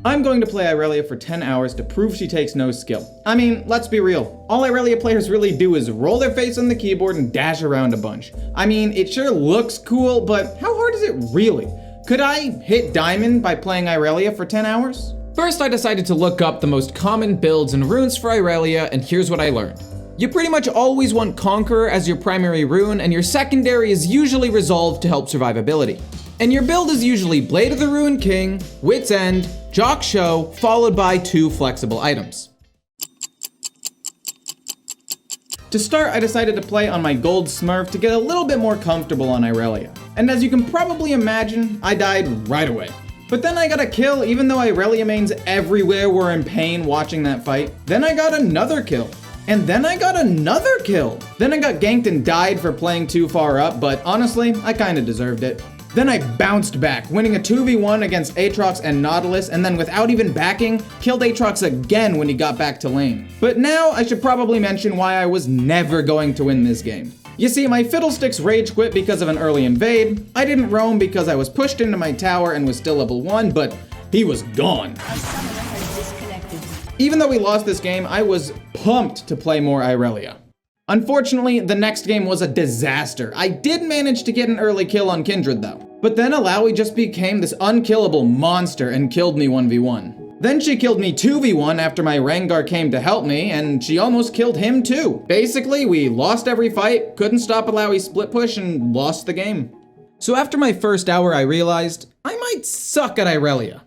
I'm going to play Irelia for 10 hours to prove she takes no skill. I mean, let's be real. All Irelia players really do is roll their face on the keyboard and dash around a bunch. I mean, it sure looks cool, but how hard is it really? Could I hit Diamond by playing Irelia for 10 hours? First, I decided to look up the most common builds and runes for Irelia, and here's what I learned. You pretty much always want Conqueror as your primary rune, and your secondary is usually Resolve to help survivability. And your build is usually Blade of the Ruined King, Wit's End, Jock Show, followed by 2 flexible items. To start, I decided to play on my gold smurf to get a little bit more comfortable on Irelia. And as you can probably imagine, I died right away. But then I got a kill even though Irelia mains everywhere were in pain watching that fight. Then I got another kill. And then I got another kill. Then I got ganked and died for playing too far up, but honestly, I kinda deserved it. Then I bounced back, winning a 2v1 against Aatrox and Nautilus, and then without even backing, killed Aatrox again when he got back to lane. But now I should probably mention why I was never going to win this game. You see, my Fiddlesticks rage quit because of an early invade, I didn't roam because I was pushed into my tower and was still level 1, but he was gone. Even though we lost this game, I was pumped to play more Irelia. Unfortunately, the next game was a disaster. I did manage to get an early kill on Kindred though. But then Alawi just became this unkillable monster and killed me 1v1. Then she killed me 2v1 after my Rengar came to help me, and she almost killed him too. Basically, we lost every fight, couldn't stop Alawi's split push, and lost the game. So after my first hour, I realized I might suck at Irelia.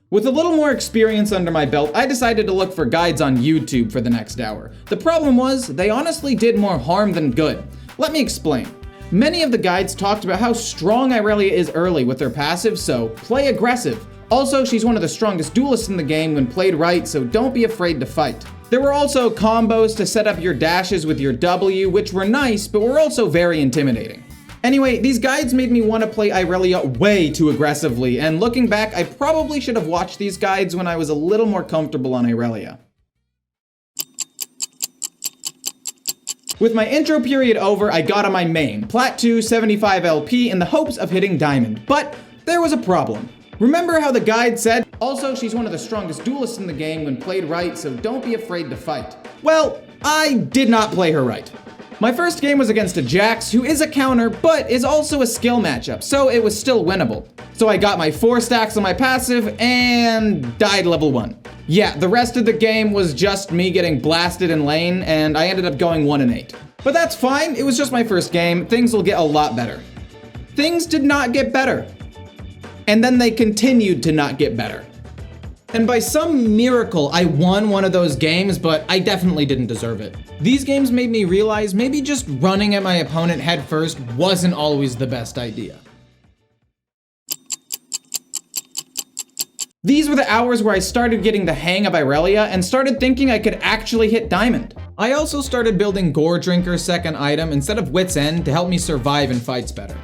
With a little more experience under my belt, I decided to look for guides on YouTube for the next hour. The problem was, they honestly did more harm than good. Let me explain. Many of the guides talked about how strong Irelia is early with her passive, so play aggressive. Also, she's one of the strongest duelists in the game when played right, so don't be afraid to fight. There were also combos to set up your dashes with your W, which were nice, but were also very intimidating. Anyway, these guides made me want to play Irelia way too aggressively, and looking back, I probably should have watched these guides when I was a little more comfortable on Irelia. With my intro period over, I got on my main, Plat 2 75 LP, in the hopes of hitting Diamond, but there was a problem. Remember how the guide said, also she's one of the strongest duelists in the game when played right, so don't be afraid to fight. Well, I did not play her right. My first game was against a Jax, who is a counter, but is also a skill matchup, so it was still winnable. So I got my 4 stacks on my passive, and died level 1. Yeah, the rest of the game was just me getting blasted in lane, and I ended up going 1-8. But that's fine, it was just my first game, things will get a lot better. Things did not get better. And then they continued to not get better. And by some miracle, I won one of those games, but I definitely didn't deserve it. These games made me realize maybe just running at my opponent head first wasn't always the best idea. These were the hours where I started getting the hang of Irelia and started thinking I could actually hit Diamond. I also started building Gore Drinker's second item instead of Wit's End to help me survive in fights better.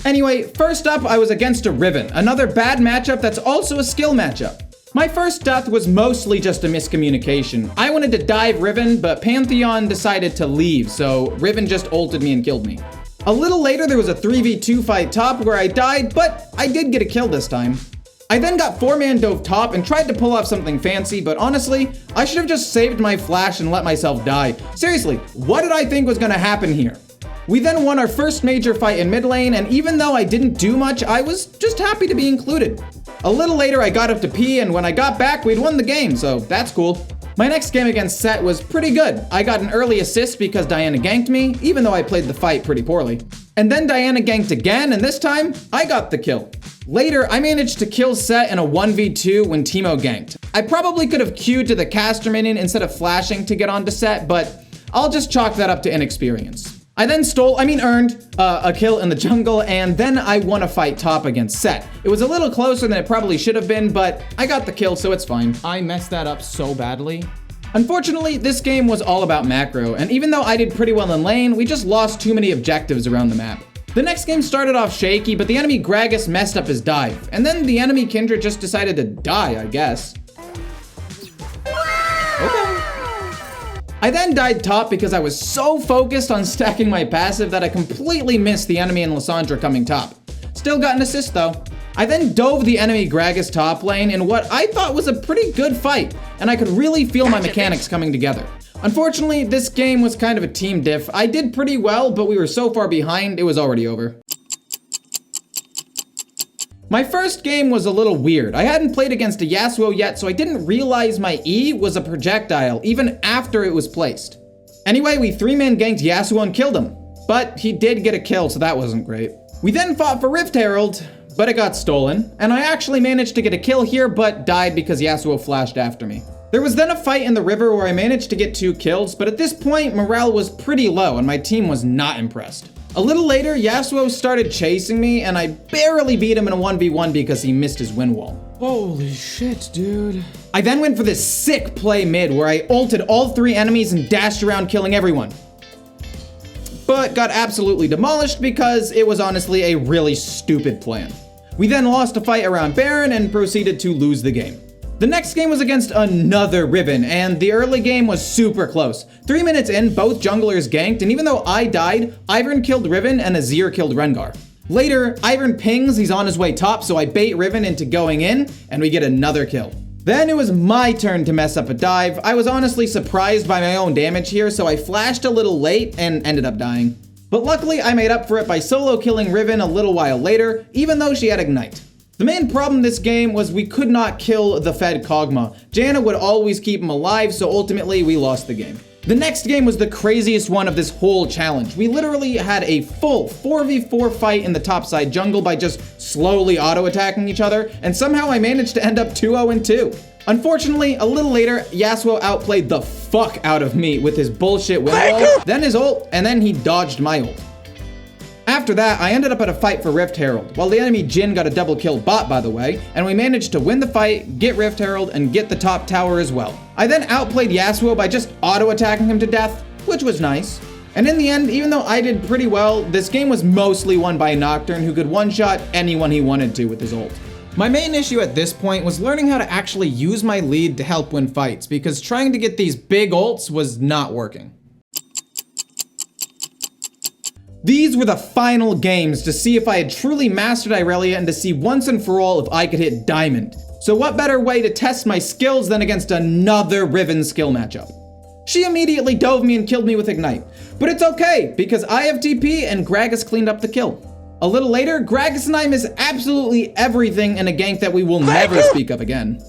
Anyway, first up I was against a Riven, another bad matchup that's also a skill matchup. My first death was mostly just a miscommunication. I wanted to dive Riven, but Pantheon decided to leave, so Riven just ulted me and killed me. A little later there was a 3v2 fight top where I died, but I did get a kill this time. I then got 4-man dove top and tried to pull off something fancy, but honestly, I should have just saved my flash and let myself die. Seriously, what did I think was gonna happen here? We then won our first major fight in mid lane, and even though I didn't do much, I was just happy to be included. A little later I got up to pee, and when I got back, we'd won the game, so that's cool. My next game against Set was pretty good. I got an early assist because Diana ganked me, even though I played the fight pretty poorly. And then Diana ganked again, and this time, I got the kill. Later, I managed to kill Set in a 1v2 when Teemo ganked. I probably could have queued to the caster minion instead of flashing to get onto Set, but I'll just chalk that up to inexperience. I then earned a kill in the jungle, and then I won a fight top against Set. It was a little closer than it probably should have been, but I got the kill, so it's fine. I messed that up so badly. Unfortunately, this game was all about macro, and even though I did pretty well in lane, we just lost too many objectives around the map. The next game started off shaky, but the enemy Gragas messed up his dive, and then the enemy Kindred just decided to die, I guess. Okay. I then died top because I was so focused on stacking my passive that I completely missed the enemy and Lissandra coming top. Still got an assist though. I then dove the enemy Gragas top lane in what I thought was a pretty good fight, and I could really feel my mechanics coming together. Unfortunately, this game was kind of a team diff. I did pretty well, but we were so far behind, it was already over. My first game was a little weird. I hadn't played against a Yasuo yet, so I didn't realize my E was a projectile, even after it was placed. Anyway, we 3-man ganked Yasuo and killed him, but he did get a kill, so that wasn't great. We then fought for Rift Herald, but it got stolen, and I actually managed to get a kill here, but died because Yasuo flashed after me. There was then a fight in the river where I managed to get 2 kills, but at this point, morale was pretty low and my team was not impressed. A little later, Yasuo started chasing me, and I barely beat him in a 1v1 because he missed his wind wall. Holy shit, dude. I then went for this sick play mid where I ulted all 3 enemies and dashed around killing everyone. But got absolutely demolished because it was honestly a really stupid plan. We then lost a fight around Baron and proceeded to lose the game. The next game was against another Riven, and the early game was super close. 3 minutes in, both junglers ganked, and even though I died, Ivern killed Riven and Azir killed Rengar. Later, Ivern pings, he's on his way top, so I bait Riven into going in, and we get another kill. Then it was my turn to mess up a dive. I was honestly surprised by my own damage here, so I flashed a little late and ended up dying. But luckily, I made up for it by solo killing Riven a little while later, even though she had Ignite. The main problem this game was we could not kill the fed Kog'Maw. Janna would always keep him alive, so ultimately we lost the game. The next game was the craziest one of this whole challenge. We literally had a full 4v4 fight in the topside jungle by just slowly auto-attacking each other, and somehow I managed to end up 2-0-2. Unfortunately, a little later, Yasuo outplayed the fuck out of me with his bullshit wind wall, then his ult, and then he dodged my ult. After that, I ended up at a fight for Rift Herald, while the enemy Jhin got a double kill bot, by the way, and we managed to win the fight, get Rift Herald, and get the top tower as well. I then outplayed Yasuo by just auto-attacking him to death, which was nice. And in the end, even though I did pretty well, this game was mostly won by Nocturne, who could one-shot anyone he wanted to with his ult. My main issue at this point was learning how to actually use my lead to help win fights, because trying to get these big ults was not working. These were the final games to see if I had truly mastered Irelia and to see once and for all if I could hit Diamond. So what better way to test my skills than against another Riven skill matchup? She immediately dove me and killed me with Ignite. But it's okay, because I have TP and Gragas cleaned up the kill. A little later, Gragas and I miss absolutely everything in a gank that we will never speak of again.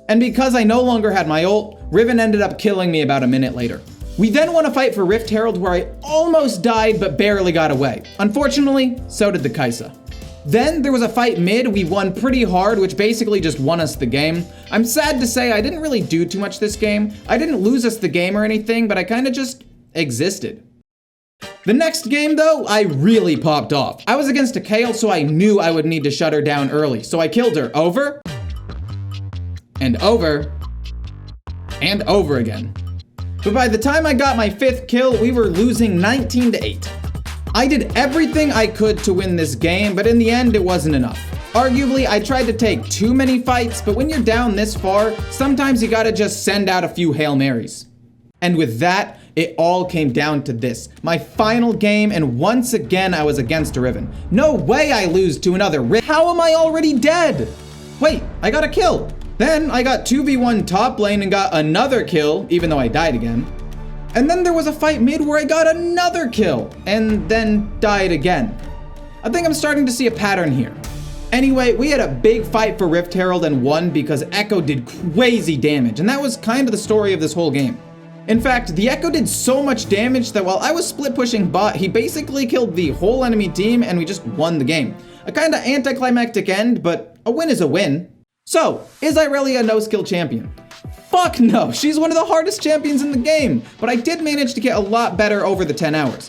And because I no longer had my ult, Riven ended up killing me about a minute later. We then won a fight for Rift Herald where I almost died but barely got away. Unfortunately, so did the Kai'Sa. Then there was a fight mid we won pretty hard, which basically just won us the game. I'm sad to say I didn't really do too much this game. I didn't lose us the game or anything, but I kinda just existed. The next game though, I really popped off. I was against a Kayle, so I knew I would need to shut her down early. So I killed her over, and over, and over again. But by the time I got my 5th kill, we were losing 19-8. I did everything I could to win this game, but in the end, it wasn't enough. Arguably, I tried to take too many fights, but when you're down this far, sometimes you gotta just send out a few Hail Marys. And with that, it all came down to this. My final game, and once again, I was against a Riven. No way I lose to another Riven. How am I already dead? Wait, I got a kill. Then I got 2v1 top lane and got another kill, even though I died again. And then there was a fight mid where I got another kill, and then died again. I think I'm starting to see a pattern here. Anyway, we had a big fight for Rift Herald and won because Echo did crazy damage, and that was kind of the story of this whole game. In fact, the Echo did so much damage that while I was split pushing bot, he basically killed the whole enemy team and we just won the game. A kinda anticlimactic end, but a win is a win. So, is Irelia a no-skill champion? Fuck no, she's one of the hardest champions in the game, but I did manage to get a lot better over the 10 hours.